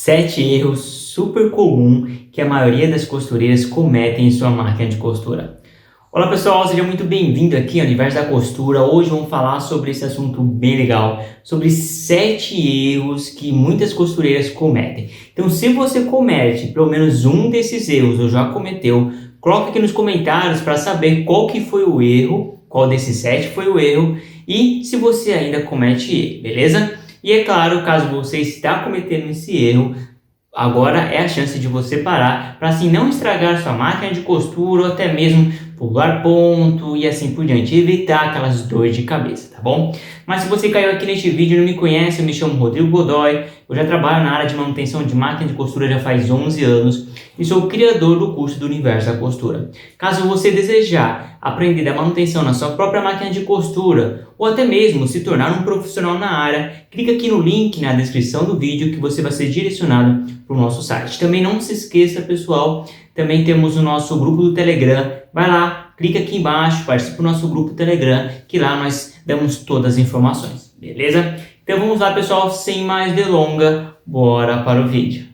7 erros super comum que a maioria das costureiras cometem em sua máquina de costura. Olá pessoal, seja muito bem-vindo aqui ao Universo da Costura. Hoje vamos falar sobre esse assunto bem legal, sobre 7 erros que muitas costureiras cometem. Então, se você comete pelo menos um desses erros ou já cometeu, coloca aqui nos comentários para saber qual que foi o erro, qual desses 7 foi o erro e se você ainda comete ele, beleza? E é claro, caso você está cometendo esse erro, agora é a chance de você parar para assim não estragar sua máquina de costura ou até mesmo pular ponto e assim por diante, evitar aquelas dores de cabeça, tá bom? Mas se você caiu aqui neste vídeo e não me conhece, eu me chamo Rodrigo Godoy, eu já trabalho na área de manutenção de máquina de costura já faz 11 anos e sou o criador do curso do Universo da Costura. Caso você desejar aprender a manutenção na sua própria máquina de costura ou até mesmo se tornar um profissional na área, clica aqui no link na descrição do vídeo que você vai ser direcionado para o nosso site. Também não se esqueça, pessoal, também temos o nosso grupo do Telegram. Vai lá, clica aqui embaixo, participe do nosso grupo do Telegram, que lá nós damos todas as informações, beleza? Então vamos lá, pessoal, sem mais delonga, bora para o vídeo.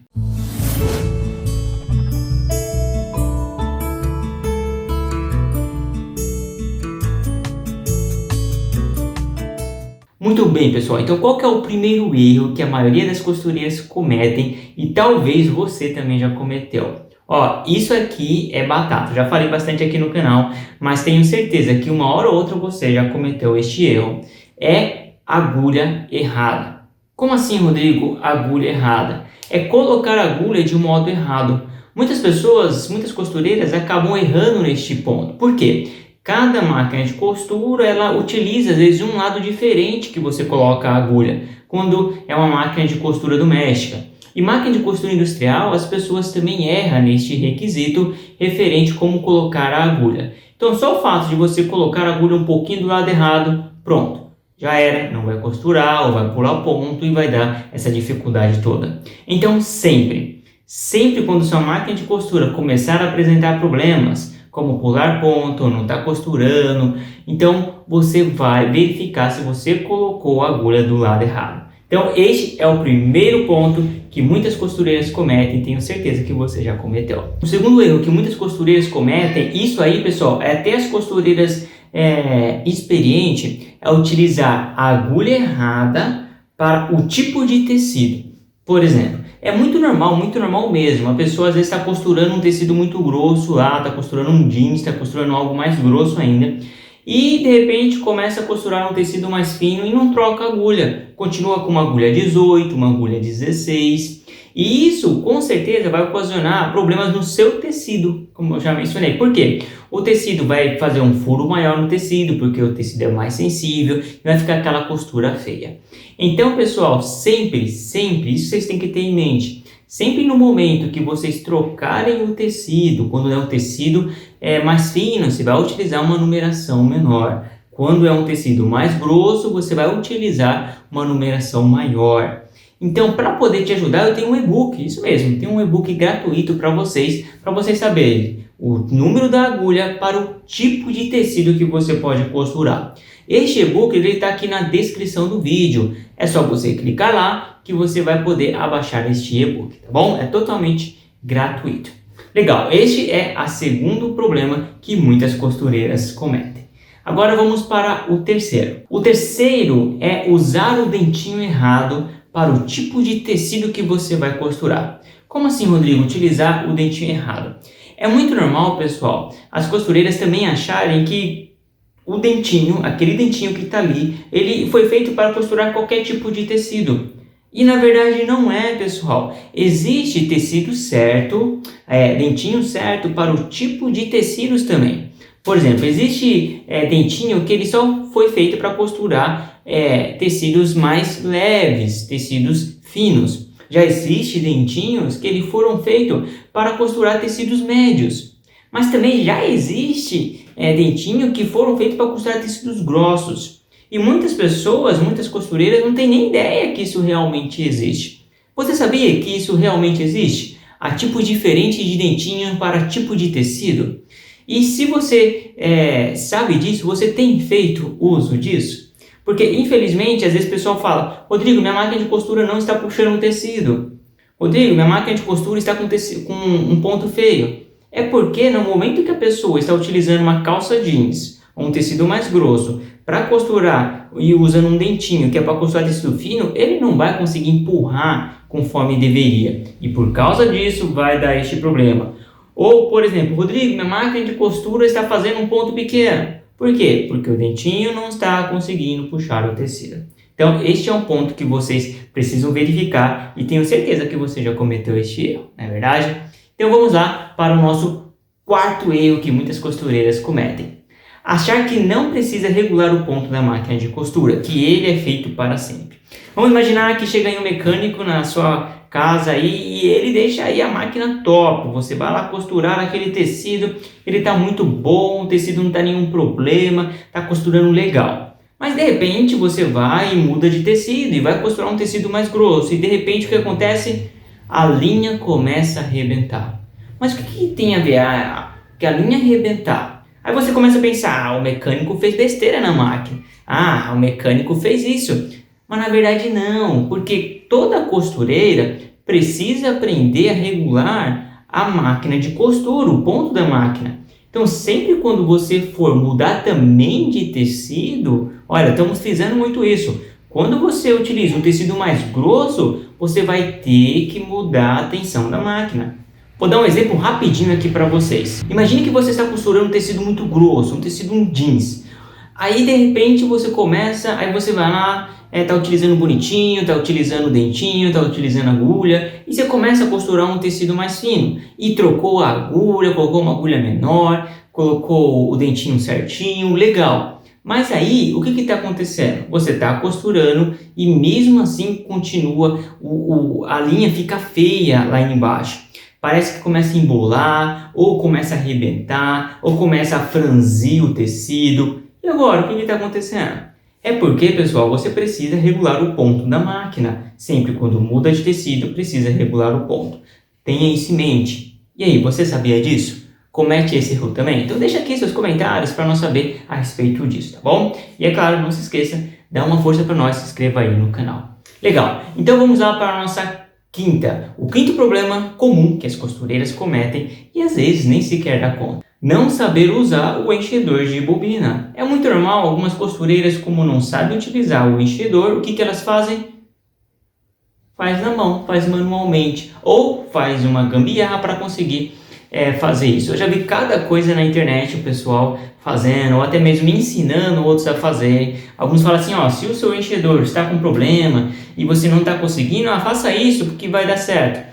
Muito bem, pessoal, então qual que é o primeiro erro que a maioria das costureiras cometem e talvez você também já cometeu? Ó, isso aqui é batata, já falei bastante aqui no canal, mas tenho certeza que uma hora ou outra você já cometeu este erro. É agulha errada. Como assim, Rodrigo, agulha errada? É colocar a agulha de um modo errado. Muitas pessoas, muitas costureiras acabam errando neste ponto. Por quê? Cada máquina de costura, ela utiliza às vezes um lado diferente que você coloca a agulha, quando é uma máquina de costura doméstica. E máquina de costura industrial, as pessoas também erram neste requisito referente como colocar a agulha. Então, só o fato de você colocar a agulha um pouquinho do lado errado, pronto, já era, não vai costurar ou vai pular ponto e vai dar essa dificuldade toda. Então, sempre quando sua máquina de costura começar a apresentar problemas, como pular ponto, ou não está costurando, então você vai verificar se você colocou a agulha do lado errado. Então este é o primeiro ponto que muitas costureiras cometem, tenho certeza que você já cometeu. O segundo erro que muitas costureiras cometem, isso aí pessoal, é até as costureiras experientes, é utilizar a agulha errada para o tipo de tecido. Por exemplo, é muito normal mesmo. A pessoa às vezes está costurando um tecido muito grosso lá, está costurando um jeans, está costurando algo mais grosso ainda. E de repente começa a costurar um tecido mais fino e não troca a agulha. Continua com uma agulha 18, uma agulha 16. E isso com certeza vai ocasionar problemas no seu tecido, como eu já mencionei. Por quê? O tecido vai fazer um furo maior no tecido, porque o tecido é mais sensível e vai ficar aquela costura feia. Então, pessoal, sempre, isso vocês têm que ter em mente. Sempre no momento que vocês trocarem o tecido, quando é um tecido mais fino, você vai utilizar uma numeração menor. Quando é um tecido mais grosso, você vai utilizar uma numeração maior. Então, para poder te ajudar, eu tenho um e-book, isso mesmo, tem um e-book gratuito para vocês saberem o número da agulha para o tipo de tecido que você pode costurar. Este e-book está aqui na descrição do vídeo, é só você clicar lá que você vai poder abaixar este e-book, tá bom? É totalmente gratuito. Legal, este é o segundo problema que muitas costureiras cometem. Agora vamos para o terceiro. O terceiro é usar o dentinho errado para o tipo de tecido que você vai costurar. Como assim, Rodrigo, utilizar o dentinho errado? É muito normal, pessoal, as costureiras também acharem que o dentinho, aquele dentinho que está ali, ele foi feito para costurar qualquer tipo de tecido. E na verdade não é, pessoal. Existe tecido certo, dentinho certo para o tipo de tecidos também. Por exemplo, existe dentinho que ele só foi feito para costurar tecidos mais leves, tecidos finos. Já existe dentinhos que eles foram feitos para costurar tecidos médios. Mas também já existe dentinho que foram feitos para costurar tecidos grossos. E muitas pessoas, muitas costureiras não têm nem ideia que isso realmente existe. Você sabia que isso realmente existe? Há tipos diferentes de dentinho para tipo de tecido. E se você sabe disso, você tem feito uso disso? Porque, infelizmente, às vezes o pessoal fala: Rodrigo, minha máquina de costura não está puxando o tecido. Rodrigo, minha máquina de costura está com um ponto feio. É porque no momento que a pessoa está utilizando uma calça jeans, ou um tecido mais grosso, para costurar e usando um dentinho que é para costurar tecido fino, ele não vai conseguir empurrar conforme deveria. E por causa disso vai dar este problema. Ou, por exemplo, Rodrigo, minha máquina de costura está fazendo um ponto pequeno. Por quê? Porque o dentinho não está conseguindo puxar o tecido. Então, este é um ponto que vocês precisam verificar e tenho certeza que você já cometeu este erro, não é verdade? Então, vamos lá para o nosso quarto erro que muitas costureiras cometem. Achar que não precisa regular o ponto da máquina de costura, que ele é feito para sempre. Vamos imaginar que chega aí um mecânico na sua casa aí, e ele deixa aí a máquina top. Você vai lá costurar aquele tecido, ele está muito bom, o tecido não está nenhum problema, está costurando legal. Mas de repente você vai e muda de tecido e vai costurar um tecido mais grosso e de repente o que acontece? A linha começa a arrebentar. Mas o que tem a ver que a linha arrebentar? Aí você começa a pensar, o mecânico fez besteira na máquina. O mecânico fez isso. Mas na verdade não, porque toda costureira precisa aprender a regular a máquina de costura, o ponto da máquina. Então sempre quando você for mudar também de tecido, olha, estamos fazendo muito isso. Quando você utiliza um tecido mais grosso, você vai ter que mudar a tensão da máquina. Vou dar um exemplo rapidinho aqui para vocês. Imagine que você está costurando um tecido muito grosso, um tecido jeans. Aí de repente você começa, aí você vai lá, tá utilizando bonitinho, tá utilizando o dentinho, tá utilizando agulha, e você começa a costurar um tecido mais fino, e trocou a agulha, colocou uma agulha menor, colocou o dentinho certinho, legal. Mas aí, o que está acontecendo? Você está costurando e mesmo assim continua, a linha fica feia lá embaixo. Parece que começa a embolar, ou começa a arrebentar, ou começa a franzir o tecido. E agora, o que está acontecendo? É porque, pessoal, você precisa regular o ponto da máquina. Sempre quando muda de tecido, precisa regular o ponto. Tenha isso em mente. E aí, você sabia disso? Comete esse erro também? Então deixa aqui seus comentários para nós saber a respeito disso, tá bom? E é claro, não se esqueça, dá uma força para nós, se inscreva aí no canal. Legal, então vamos lá para a nossa o quinto problema comum que as costureiras cometem e às vezes nem sequer dá conta. Não saber usar o enchedor de bobina. É muito normal, algumas costureiras, como não sabem utilizar o enchedor, o que elas fazem? Faz na mão, faz manualmente, ou faz uma gambiarra para conseguir fazer isso. Eu já vi cada coisa na internet, o pessoal fazendo, ou até mesmo ensinando outros a fazer. Alguns falam assim, se o seu enchedor está com problema e você não está conseguindo, faça isso porque vai dar certo.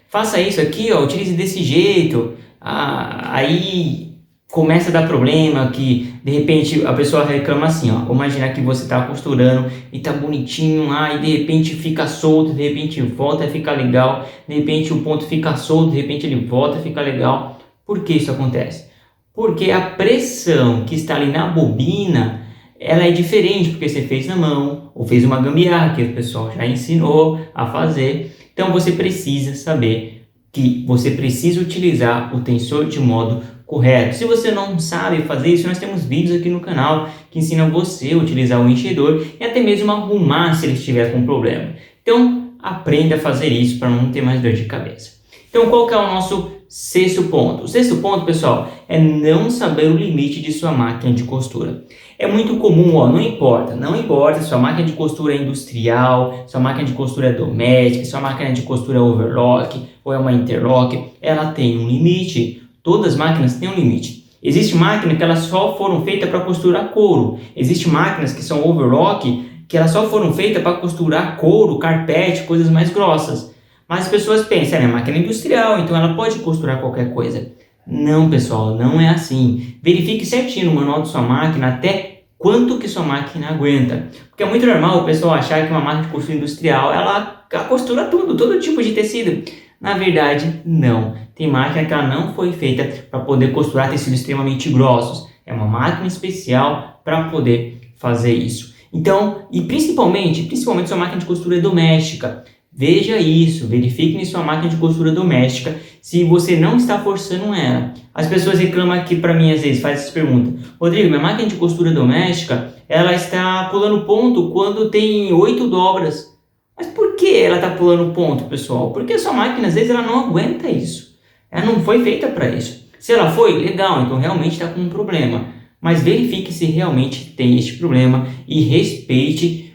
Faça isso aqui, utilize desse jeito. Aí começa a dar problema, que de repente a pessoa reclama assim, vamos imaginar que você está costurando e está bonitinho lá e de repente fica solto, de repente volta a ficar legal, de repente o ponto fica solto, de repente ele volta a ficar legal. Por que isso acontece? Porque a pressão que está ali na bobina, ela é diferente, porque você fez na mão, ou fez uma gambiarra, que o pessoal já ensinou a fazer. Então você precisa saber que você precisa utilizar o tensor de modo correto. Se você não sabe fazer isso, nós temos vídeos aqui no canal que ensinam você a utilizar o enchedor e até mesmo arrumar se ele estiver com problema. Então, aprenda a fazer isso para não ter mais dor de cabeça. Então, qual que é o nosso sexto ponto? O sexto ponto, pessoal, é não saber o limite de sua máquina de costura. É muito comum, não importa se sua máquina de costura é industrial, sua máquina de costura é doméstica, sua máquina de costura é overlock ou é uma interlock, ela tem um limite. Todas as máquinas têm um limite. Existe máquina que elas só foram feitas para costurar couro. Existem máquinas que são overlock que elas só foram feitas para costurar couro, carpete, coisas mais grossas. Mas as pessoas pensam, é máquina industrial, então ela pode costurar qualquer coisa. Não, pessoal, não é assim. Verifique certinho no manual de sua máquina até quanto que sua máquina aguenta. Porque é muito normal o pessoal achar que uma máquina de costura industrial, ela costura tudo, todo tipo de tecido. Na verdade, não. Tem máquina que ela não foi feita para poder costurar tecidos extremamente grossos. É uma máquina especial para poder fazer isso. Então, e principalmente sua máquina de costura doméstica. Veja isso, verifique em sua máquina de costura doméstica se você não está forçando ela. As pessoas reclamam aqui para mim às vezes, fazem essa pergunta. Rodrigo, minha máquina de costura doméstica, ela está pulando ponto quando tem 8 dobras. Mas por que ela está pulando ponto, pessoal? Porque a sua máquina, às vezes, ela não aguenta isso. Ela não foi feita para isso. Se ela foi, legal, então realmente está com um problema. Mas verifique se realmente tem este problema e respeite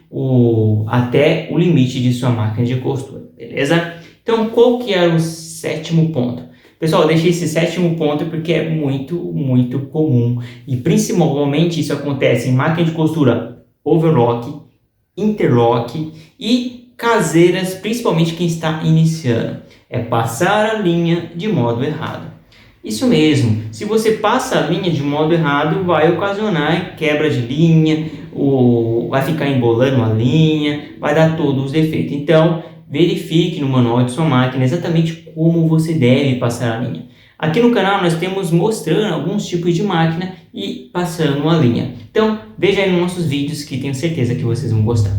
até o limite de sua máquina de costura, beleza? Então, qual que era o sétimo ponto? Pessoal, eu deixei esse sétimo ponto porque é muito, muito comum. E principalmente isso acontece em máquina de costura overlock, interlock e caseiras, principalmente quem está iniciando. É passar a linha de modo errado. Isso mesmo, se você passa a linha de modo errado, vai ocasionar quebra de linha, vai ficar embolando a linha, vai dar todos os defeitos. Então, verifique no manual de sua máquina exatamente como você deve passar a linha. Aqui no canal nós temos mostrando alguns tipos de máquina e passando a linha. Então, veja aí nos nossos vídeos que tenho certeza que vocês vão gostar.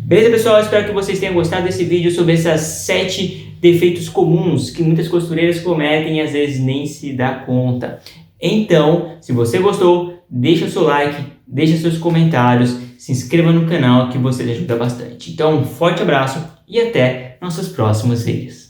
Beleza, pessoal? Espero que vocês tenham gostado desse vídeo sobre esses 7 defeitos comuns que muitas costureiras cometem e às vezes nem se dá conta. Então, se você gostou, deixa o seu like, deixa seus comentários, se inscreva no canal que você ajuda bastante. Então, um forte abraço e até nossos próximos vídeos.